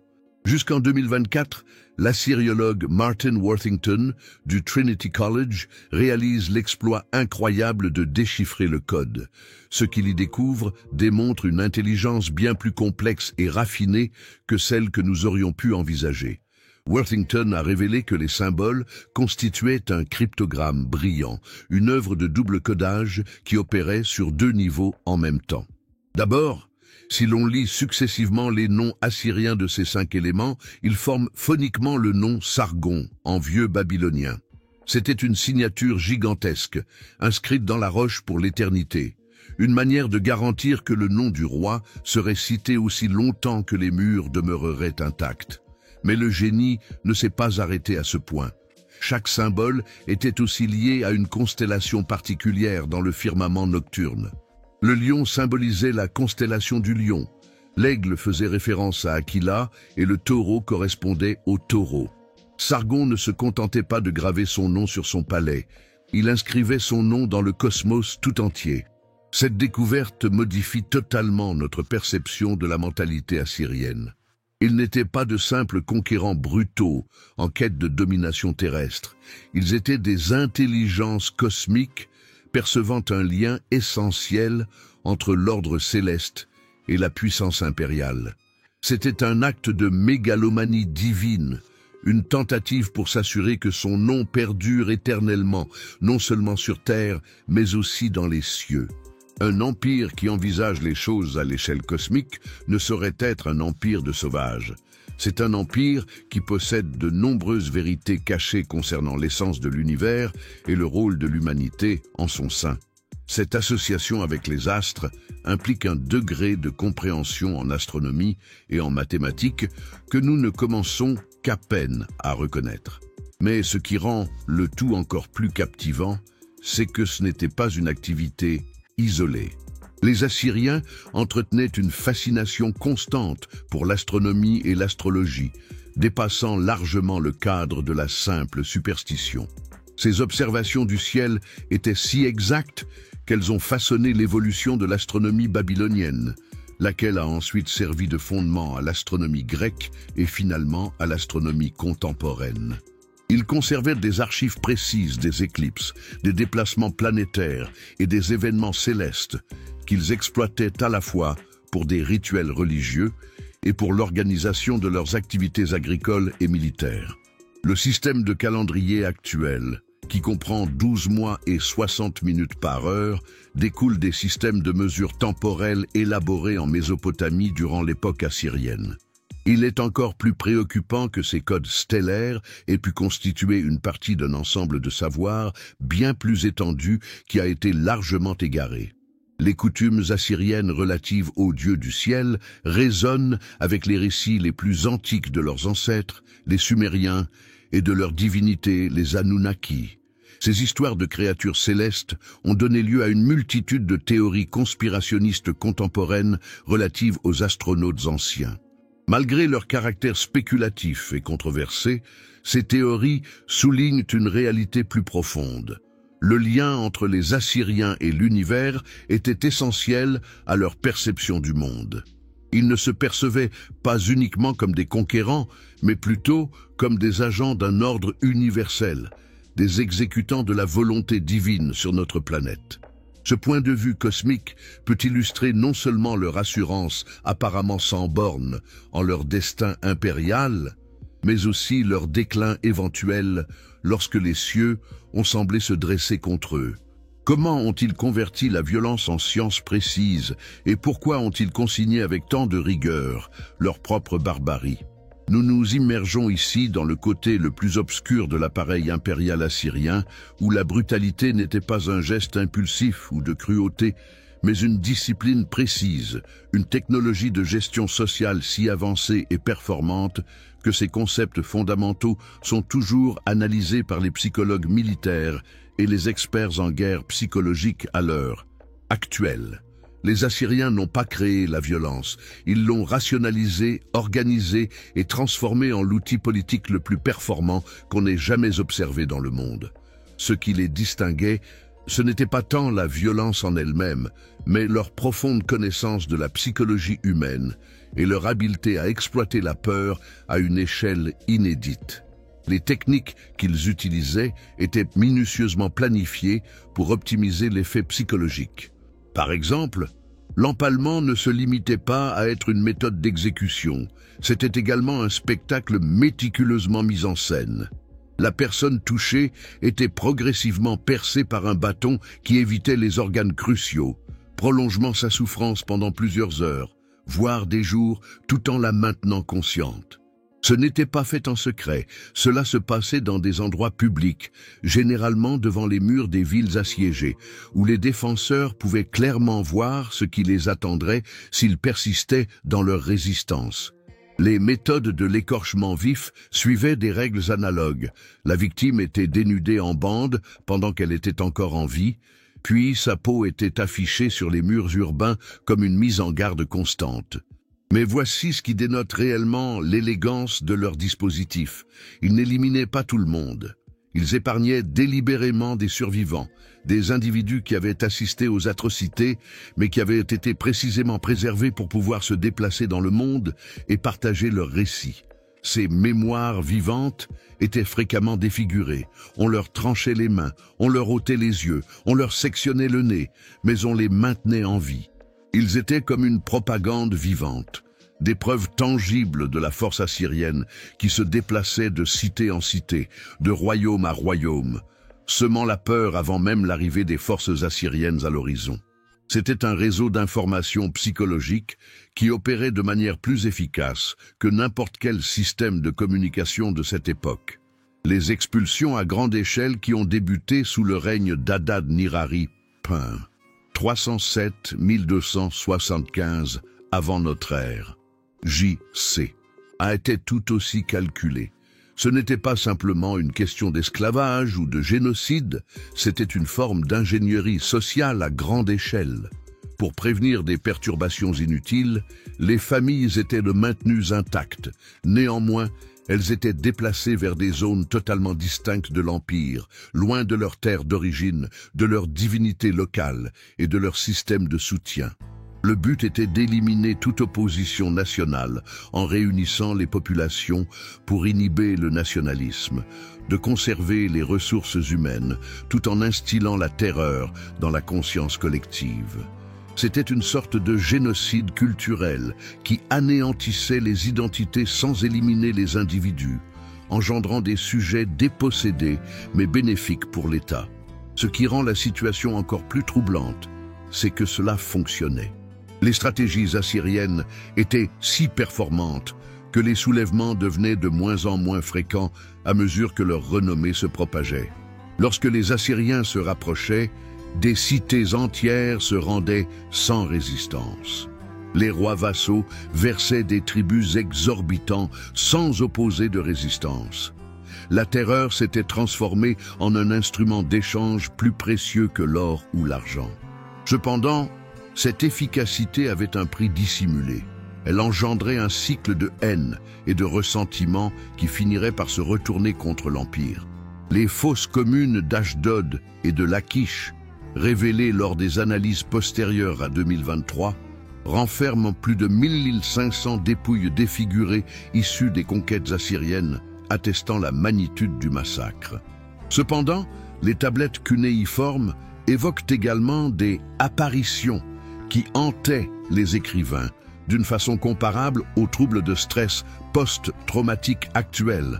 S1: Jusqu'en 2024, l'assyriologue Martin Worthington du Trinity College réalise l'exploit incroyable de déchiffrer le code. Ce qu'il y découvre démontre une intelligence bien plus complexe et raffinée que celle que nous aurions pu envisager. Worthington a révélé que les symboles constituaient un cryptogramme brillant, une œuvre de double codage qui opérait sur 2 niveaux en même temps. D'abord, si l'on lit successivement les noms assyriens de ces 5 éléments, ils forment phoniquement le nom Sargon, en vieux babylonien. C'était une signature gigantesque, inscrite dans la roche pour l'éternité, une manière de garantir que le nom du roi serait cité aussi longtemps que les murs demeureraient intacts. Mais le génie ne s'est pas arrêté à ce point. Chaque symbole était aussi lié à une constellation particulière dans le firmament nocturne. Le lion symbolisait la constellation du lion, l'aigle faisait référence à Aquila et le taureau correspondait au taureau. Sargon ne se contentait pas de graver son nom sur son palais, il inscrivait son nom dans le cosmos tout entier. Cette découverte modifie totalement notre perception de la mentalité assyrienne. Ils n'étaient pas de simples conquérants brutaux en quête de domination terrestre. Ils étaient des intelligences cosmiques percevant un lien essentiel entre l'ordre céleste et la puissance impériale. C'était un acte de mégalomanie divine, une tentative pour s'assurer que son nom perdure éternellement, non seulement sur terre, mais aussi dans les cieux. Un empire qui envisage les choses à l'échelle cosmique ne saurait être un empire de sauvages. C'est un empire qui possède de nombreuses vérités cachées concernant l'essence de l'univers et le rôle de l'humanité en son sein. Cette association avec les astres implique un degré de compréhension en astronomie et en mathématiques que nous ne commençons qu'à peine à reconnaître. Mais ce qui rend le tout encore plus captivant, c'est que ce n'était pas une activité isolée. Les Assyriens entretenaient une fascination constante pour l'astronomie et l'astrologie, dépassant largement le cadre de la simple superstition. Ces observations du ciel étaient si exactes qu'elles ont façonné l'évolution de l'astronomie babylonienne, laquelle a ensuite servi de fondement à l'astronomie grecque et finalement à l'astronomie contemporaine. Ils conservaient des archives précises des éclipses, des déplacements planétaires et des événements célestes qu'ils exploitaient à la fois pour des rituels religieux et pour l'organisation de leurs activités agricoles et militaires. Le système de calendrier actuel, qui comprend 12 mois et 60 minutes par heure, découle des systèmes de mesure temporelle élaborés en Mésopotamie durant l'époque assyrienne. Il est encore plus préoccupant que ces codes stellaires aient pu constituer une partie d'un ensemble de savoirs bien plus étendu qui a été largement égaré. Les coutumes assyriennes relatives aux dieux du ciel résonnent avec les récits les plus antiques de leurs ancêtres, les Sumériens, et de leurs divinités, les Anunnaki. Ces histoires de créatures célestes ont donné lieu à une multitude de théories conspirationnistes contemporaines relatives aux astronautes anciens. Malgré leur caractère spéculatif et controversé, ces théories soulignent une réalité plus profonde. Le lien entre les Assyriens et l'univers était essentiel à leur perception du monde. Ils ne se percevaient pas uniquement comme des conquérants, mais plutôt comme des agents d'un ordre universel, des exécutants de la volonté divine sur notre planète. Ce point de vue cosmique peut illustrer non seulement leur assurance apparemment sans bornes en leur destin impérial, mais aussi leur déclin éventuel lorsque les cieux ont semblé se dresser contre eux. Comment ont-ils converti la violence en science précise et pourquoi ont-ils consigné avec tant de rigueur leur propre barbarie? Nous nous immergeons ici dans le côté le plus obscur de l'appareil impérial assyrien, où la brutalité n'était pas un geste impulsif ou de cruauté, mais une discipline précise, une technologie de gestion sociale si avancée et performante que ces concepts fondamentaux sont toujours analysés par les psychologues militaires et les experts en guerre psychologique à l'heure actuelle. Les Assyriens n'ont pas créé la violence, ils l'ont rationalisée, organisée et transformée en l'outil politique le plus performant qu'on ait jamais observé dans le monde. Ce qui les distinguait, ce n'était pas tant la violence en elle-même, mais leur profonde connaissance de la psychologie humaine et leur habileté à exploiter la peur à une échelle inédite. Les techniques qu'ils utilisaient étaient minutieusement planifiées pour optimiser l'effet psychologique. Par exemple, l'empalement ne se limitait pas à être une méthode d'exécution, c'était également un spectacle méticuleusement mis en scène. La personne touchée était progressivement percée par un bâton qui évitait les organes cruciaux, prolongeant sa souffrance pendant plusieurs heures, voire des jours, tout en la maintenant consciente. Ce n'était pas fait en secret, cela se passait dans des endroits publics, généralement devant les murs des villes assiégées, où les défenseurs pouvaient clairement voir ce qui les attendrait s'ils persistaient dans leur résistance. Les méthodes de l'écorchement vif suivaient des règles analogues. La victime était dénudée en bande pendant qu'elle était encore en vie, puis sa peau était affichée sur les murs urbains comme une mise en garde constante. Mais voici ce qui dénote réellement l'élégance de leur dispositif. Ils n'éliminaient pas tout le monde. Ils épargnaient délibérément des survivants, des individus qui avaient assisté aux atrocités, mais qui avaient été précisément préservés pour pouvoir se déplacer dans le monde et partager leurs récits. Ces mémoires vivantes étaient fréquemment défigurées. On leur tranchait les mains, on leur ôtait les yeux, on leur sectionnait le nez, mais on les maintenait en vie. Ils étaient comme une propagande vivante, des preuves tangibles de la force assyrienne qui se déplaçait de cité en cité, de royaume à royaume, semant la peur avant même l'arrivée des forces assyriennes à l'horizon. C'était un réseau d'informations psychologiques qui opérait de manière plus efficace que n'importe quel système de communication de cette époque. Les expulsions à grande échelle qui ont débuté sous le règne d'Adad-Nirari, 307-1275 avant notre ère, J.C., a été tout aussi calculé. Ce n'était pas simplement une question d'esclavage ou de génocide, c'était une forme d'ingénierie sociale à grande échelle. Pour prévenir des perturbations inutiles, les familles étaient maintenues intactes. Néanmoins, elles étaient déplacées vers des zones totalement distinctes de l'Empire, loin de leur terre d'origine, de leur divinité locale et de leur système de soutien. Le but était d'éliminer toute opposition nationale en réunissant les populations pour inhiber le nationalisme, de conserver les ressources humaines tout en instillant la terreur dans la conscience collective. C'était une sorte de génocide culturel qui anéantissait les identités sans éliminer les individus, engendrant des sujets dépossédés mais bénéfiques pour l'État. Ce qui rend la situation encore plus troublante, c'est que cela fonctionnait. Les stratégies assyriennes étaient si performantes que les soulèvements devenaient de moins en moins fréquents à mesure que leur renommée se propageait. Lorsque les Assyriens se rapprochaient, des cités entières se rendaient sans résistance. Les rois vassaux versaient des tributs exorbitants sans opposer de résistance. La terreur s'était transformée en un instrument d'échange plus précieux que l'or ou l'argent. Cependant, cette efficacité avait un prix dissimulé. Elle engendrait un cycle de haine et de ressentiment qui finirait par se retourner contre l'Empire. Les fosses communes d'Ashdod et de Lachish, révélées lors des analyses postérieures à 2023, renferme plus de 1500 dépouilles défigurées issues des conquêtes assyriennes, attestant la magnitude du massacre. Cependant, les tablettes cunéiformes évoquent également des apparitions qui hantaient les écrivains, d'une façon comparable aux troubles de stress post-traumatique actuels,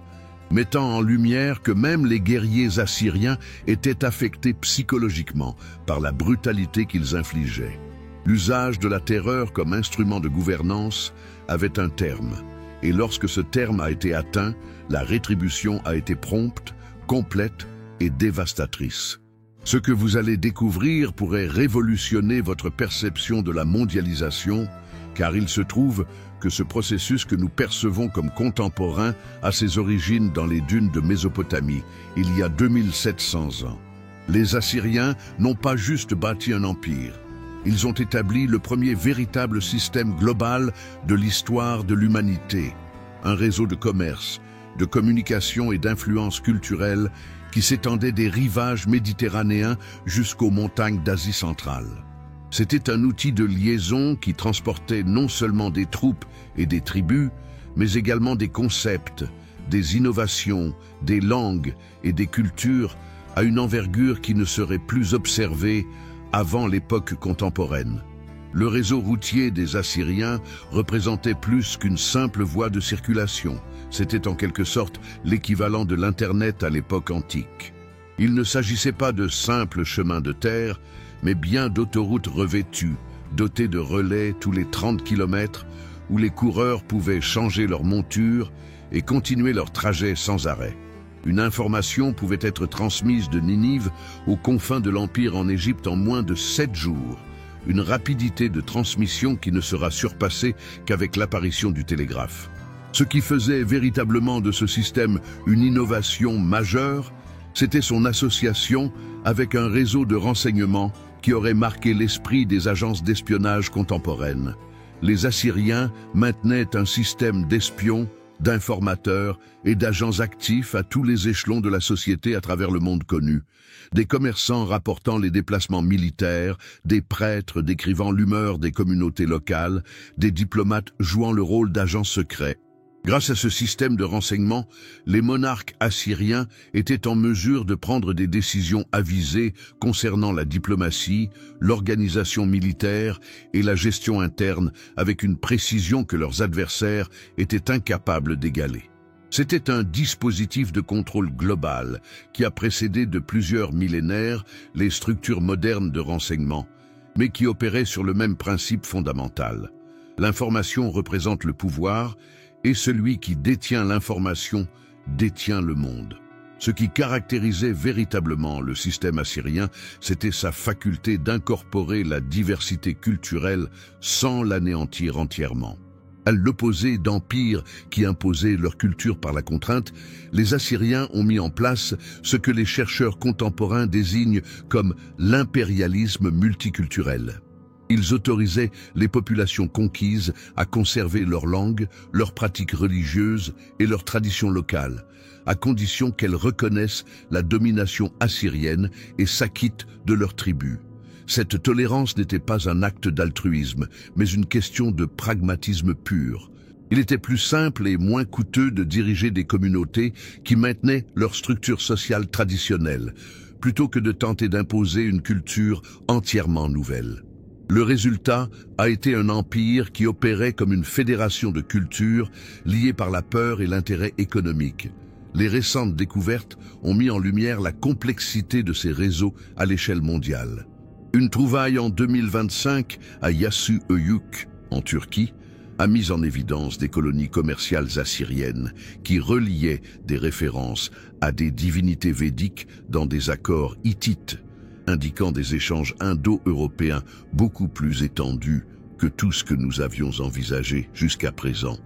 S1: mettant en lumière que même les guerriers assyriens étaient affectés psychologiquement par la brutalité qu'ils infligeaient. L'usage de la terreur comme instrument de gouvernance avait un terme, et lorsque ce terme a été atteint, la rétribution a été prompte, complète et dévastatrice. Ce que vous allez découvrir pourrait révolutionner votre perception de la mondialisation, car il se trouve que ce processus que nous percevons comme contemporain a ses origines dans les dunes de Mésopotamie, il y a 2700 ans. Les Assyriens n'ont pas juste bâti un empire, ils ont établi le premier véritable système global de l'histoire de l'humanité, un réseau de commerce, de communication et d'influence culturelle qui s'étendait des rivages méditerranéens jusqu'aux montagnes d'Asie centrale. C'était un outil de liaison qui transportait non seulement des troupes et des tribus, mais également des concepts, des innovations, des langues et des cultures à une envergure qui ne serait plus observée avant l'époque contemporaine. Le réseau routier des Assyriens représentait plus qu'une simple voie de circulation. C'était en quelque sorte l'équivalent de l'Internet à l'époque antique. Il ne s'agissait pas de simples chemins de terre, mais bien d'autoroutes revêtues, dotées de relais tous les 30 km, où les coureurs pouvaient changer leur monture et continuer leur trajet sans arrêt. Une information pouvait être transmise de Ninive aux confins de l'Empire en Égypte en moins de 7 jours, une rapidité de transmission qui ne sera surpassée qu'avec l'apparition du télégraphe. Ce qui faisait véritablement de ce système une innovation majeure, c'était son association avec un réseau de renseignement qui aurait marqué l'esprit des agences d'espionnage contemporaines. Les Assyriens maintenaient un système d'espions, d'informateurs et d'agents actifs à tous les échelons de la société à travers le monde connu. Des commerçants rapportant les déplacements militaires, des prêtres décrivant l'humeur des communautés locales, des diplomates jouant le rôle d'agents secrets. Grâce à ce système de renseignement, les monarques assyriens étaient en mesure de prendre des décisions avisées concernant la diplomatie, l'organisation militaire et la gestion interne avec une précision que leurs adversaires étaient incapables d'égaler. C'était un dispositif de contrôle global qui a précédé de plusieurs millénaires les structures modernes de renseignement, mais qui opérait sur le même principe fondamental. L'information représente le pouvoir, et celui qui détient l'information détient le monde. Ce qui caractérisait véritablement le système assyrien, c'était sa faculté d'incorporer la diversité culturelle sans l'anéantir entièrement. À l'opposé d'empires qui imposaient leur culture par la contrainte, les Assyriens ont mis en place ce que les chercheurs contemporains désignent comme l'impérialisme multiculturel. Ils autorisaient les populations conquises à conserver leur langue, leurs pratiques religieuses et leurs traditions locales, à condition qu'elles reconnaissent la domination assyrienne et s'acquittent de leurs tribus. Cette tolérance n'était pas un acte d'altruisme, mais une question de pragmatisme pur. Il était plus simple et moins coûteux de diriger des communautés qui maintenaient leur structure sociale traditionnelle, plutôt que de tenter d'imposer une culture entièrement nouvelle. Le résultat a été un empire qui opérait comme une fédération de cultures liées par la peur et l'intérêt économique. Les récentes découvertes ont mis en lumière la complexité de ces réseaux à l'échelle mondiale. Une trouvaille en 2025 à Yasu-Öyük, en Turquie, a mis en évidence des colonies commerciales assyriennes qui reliaient des références à des divinités védiques dans des accords hittites, indiquant des échanges indo-européens beaucoup plus étendus que tout ce que nous avions envisagé jusqu'à présent.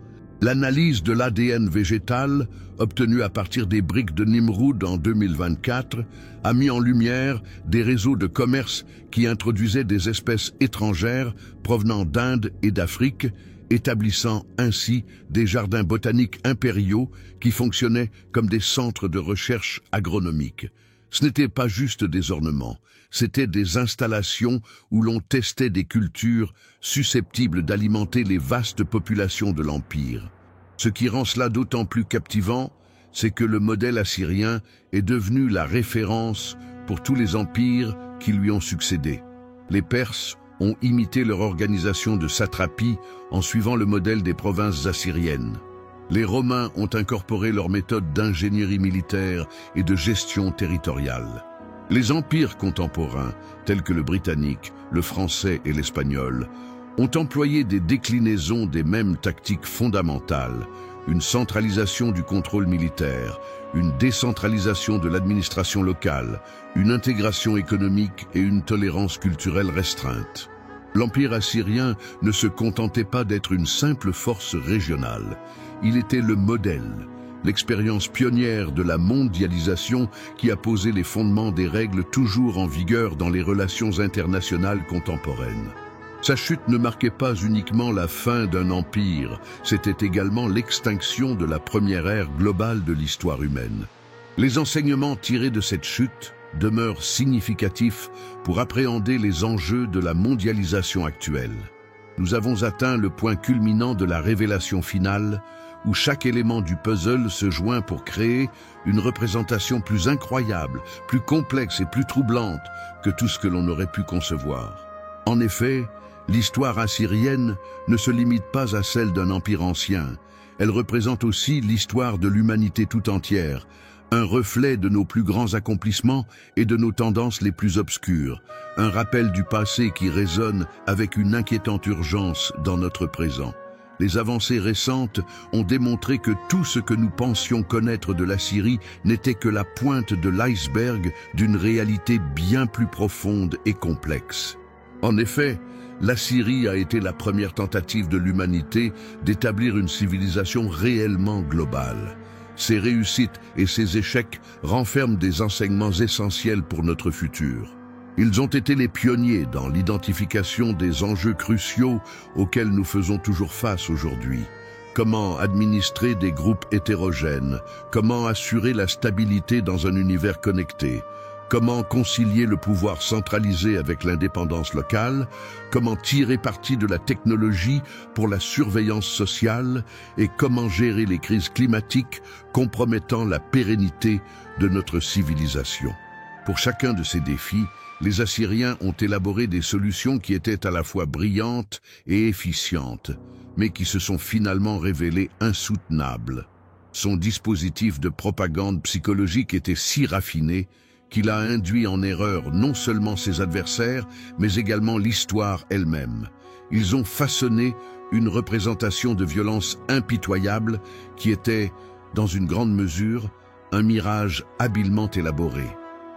S1: L'analyse de l'ADN végétal, obtenue à partir des briques de Nimroud en 2024, a mis en lumière des réseaux de commerce qui introduisaient des espèces étrangères provenant d'Inde et d'Afrique, établissant ainsi des jardins botaniques impériaux qui fonctionnaient comme des centres de recherche agronomique. Ce n'était pas juste des ornements, c'étaient des installations où l'on testait des cultures susceptibles d'alimenter les vastes populations de l'Empire. Ce qui rend cela d'autant plus captivant, c'est que le modèle assyrien est devenu la référence pour tous les empires qui lui ont succédé. Les Perses ont imité leur organisation de satrapie en suivant le modèle des provinces assyriennes. Les Romains ont incorporé leurs méthodes d'ingénierie militaire et de gestion territoriale. Les empires contemporains, tels que le britannique, le français et l'espagnol, ont employé des déclinaisons des mêmes tactiques fondamentales, une centralisation du contrôle militaire, une décentralisation de l'administration locale, une intégration économique et une tolérance culturelle restreinte. L'Empire assyrien ne se contentait pas d'être une simple force régionale. Il était le modèle, l'expérience pionnière de la mondialisation qui a posé les fondements des règles toujours en vigueur dans les relations internationales contemporaines. Sa chute ne marquait pas uniquement la fin d'un empire, c'était également l'extinction de la première ère globale de l'histoire humaine. Les enseignements tirés de cette chute demeurent significatifs pour appréhender les enjeux de la mondialisation actuelle. Nous avons atteint le point culminant de la révélation finale, où chaque élément du puzzle se joint pour créer une représentation plus incroyable, plus complexe et plus troublante que tout ce que l'on aurait pu concevoir. En effet, l'histoire assyrienne ne se limite pas à celle d'un empire ancien. Elle représente aussi l'histoire de l'humanité tout entière, un reflet de nos plus grands accomplissements et de nos tendances les plus obscures, un rappel du passé qui résonne avec une inquiétante urgence dans notre présent. Les avancées récentes ont démontré que tout ce que nous pensions connaître de l'Assyrie n'était que la pointe de l'iceberg d'une réalité bien plus profonde et complexe. En effet, l'Assyrie a été la première tentative de l'humanité d'établir une civilisation réellement globale. Ses réussites et ses échecs renferment des enseignements essentiels pour notre futur. Ils ont été les pionniers dans l'identification des enjeux cruciaux auxquels nous faisons toujours face aujourd'hui. Comment administrer des groupes hétérogènes? Comment assurer la stabilité dans un univers connecté? Comment concilier le pouvoir centralisé avec l'indépendance locale? Comment tirer parti de la technologie pour la surveillance sociale? Et comment gérer les crises climatiques compromettant la pérennité de notre civilisation? Pour chacun de ces défis, les Assyriens ont élaboré des solutions qui étaient à la fois brillantes et efficientes, mais qui se sont finalement révélées insoutenables. Son dispositif de propagande psychologique était si raffiné qu'il a induit en erreur non seulement ses adversaires, mais également l'histoire elle-même. Ils ont façonné une représentation de violence impitoyable qui était, dans une grande mesure, un mirage habilement élaboré.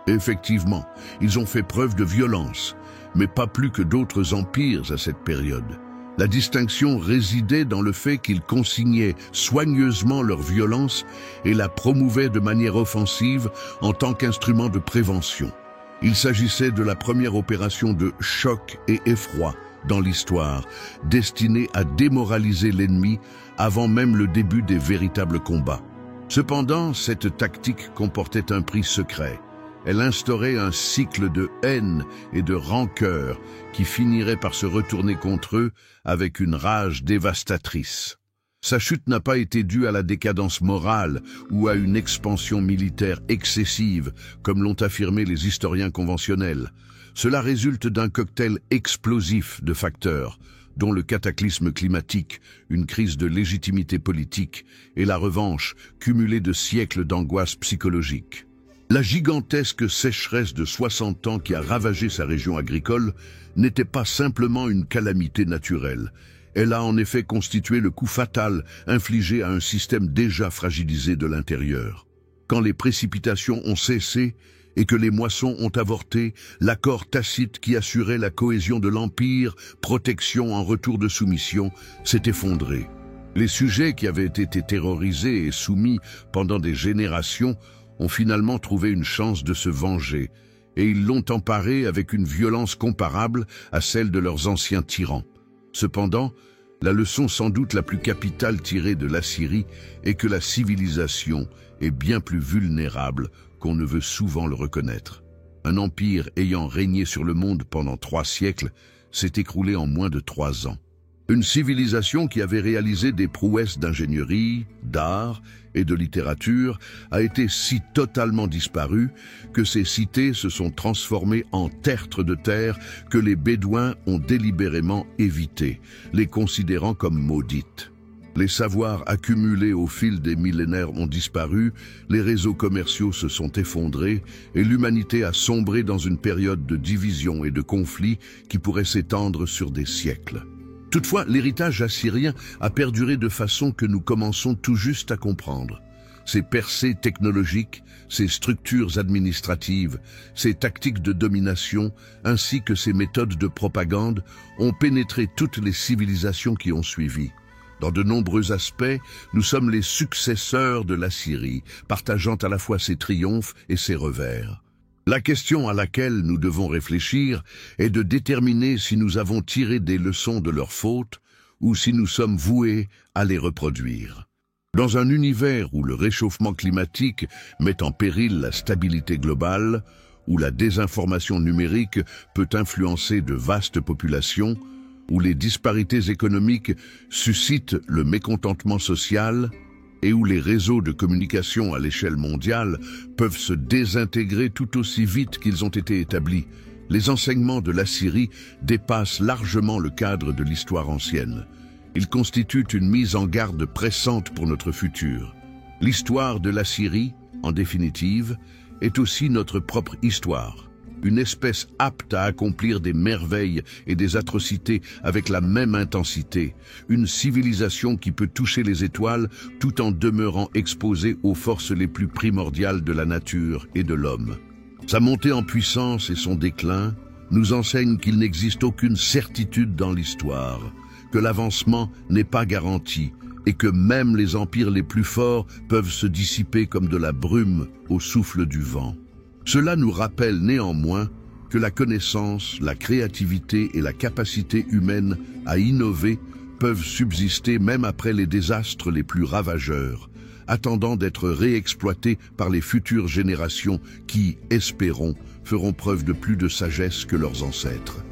S1: Effectivement, ils ont fait preuve de violence, mais pas plus que d'autres empires à cette période. La distinction résidait dans le fait qu'ils consignaient soigneusement leur violence et la promouvaient de manière offensive en tant qu'instrument de prévention. Il s'agissait de la première opération de choc et effroi dans l'histoire, destinée à démoraliser l'ennemi avant même le début des véritables combats. Cependant, cette tactique comportait un prix secret. Elle instaurait un cycle de haine et de rancœur qui finirait par se retourner contre eux avec une rage dévastatrice. Sa chute n'a pas été due à la décadence morale ou à une expansion militaire excessive, comme l'ont affirmé les historiens conventionnels. Cela résulte d'un cocktail explosif de facteurs, dont le cataclysme climatique, une crise de légitimité politique et la revanche cumulée de siècles d'angoisse psychologique. La gigantesque sécheresse de 60 ans qui a ravagé sa région agricole n'était pas simplement une calamité naturelle. Elle a en effet constitué le coup fatal infligé à un système déjà fragilisé de l'intérieur. Quand les précipitations ont cessé et que les moissons ont avorté, l'accord tacite qui assurait la cohésion de l'Empire, protection en retour de soumission, s'est effondré. Les sujets qui avaient été terrorisés et soumis pendant des générations ont finalement trouvé une chance de se venger, et ils l'ont emparé avec une violence comparable à celle de leurs anciens tyrans. Cependant, la leçon sans doute la plus capitale tirée de l'Assyrie est que la civilisation est bien plus vulnérable qu'on ne veut souvent le reconnaître. Un empire ayant régné sur le monde pendant 3 siècles s'est écroulé en moins de 3 ans. Une civilisation qui avait réalisé des prouesses d'ingénierie, d'art et de littérature a été si totalement disparue que ces cités se sont transformées en tertres de terre que les Bédouins ont délibérément évité, les considérant comme maudites. Les savoirs accumulés au fil des millénaires ont disparu, les réseaux commerciaux se sont effondrés et l'humanité a sombré dans une période de division et de conflits qui pourrait s'étendre sur des siècles. Toutefois, l'héritage assyrien a perduré de façon que nous commençons tout juste à comprendre. Ses percées technologiques, ses structures administratives, ses tactiques de domination, ainsi que ses méthodes de propagande ont pénétré toutes les civilisations qui ont suivi. Dans de nombreux aspects, nous sommes les successeurs de l'Assyrie, partageant à la fois ses triomphes et ses revers. La question à laquelle nous devons réfléchir est de déterminer si nous avons tiré des leçons de leurs fautes ou si nous sommes voués à les reproduire. Dans un univers où le réchauffement climatique met en péril la stabilité globale, où la désinformation numérique peut influencer de vastes populations, où les disparités économiques suscitent le mécontentement social, et où les réseaux de communication à l'échelle mondiale peuvent se désintégrer tout aussi vite qu'ils ont été établis, les enseignements de l'Assyrie dépassent largement le cadre de l'histoire ancienne. Ils constituent une mise en garde pressante pour notre futur. L'histoire de l'Assyrie, en définitive, est aussi notre propre histoire. Une espèce apte à accomplir des merveilles et des atrocités avec la même intensité, une civilisation qui peut toucher les étoiles tout en demeurant exposée aux forces les plus primordiales de la nature et de l'homme. Sa montée en puissance et son déclin nous enseignent qu'il n'existe aucune certitude dans l'histoire, que l'avancement n'est pas garanti et que même les empires les plus forts peuvent se dissiper comme de la brume au souffle du vent. Cela nous rappelle néanmoins que la connaissance, la créativité et la capacité humaine à innover peuvent subsister même après les désastres les plus ravageurs, attendant d'être réexploités par les futures générations qui, espérons, feront preuve de plus de sagesse que leurs ancêtres.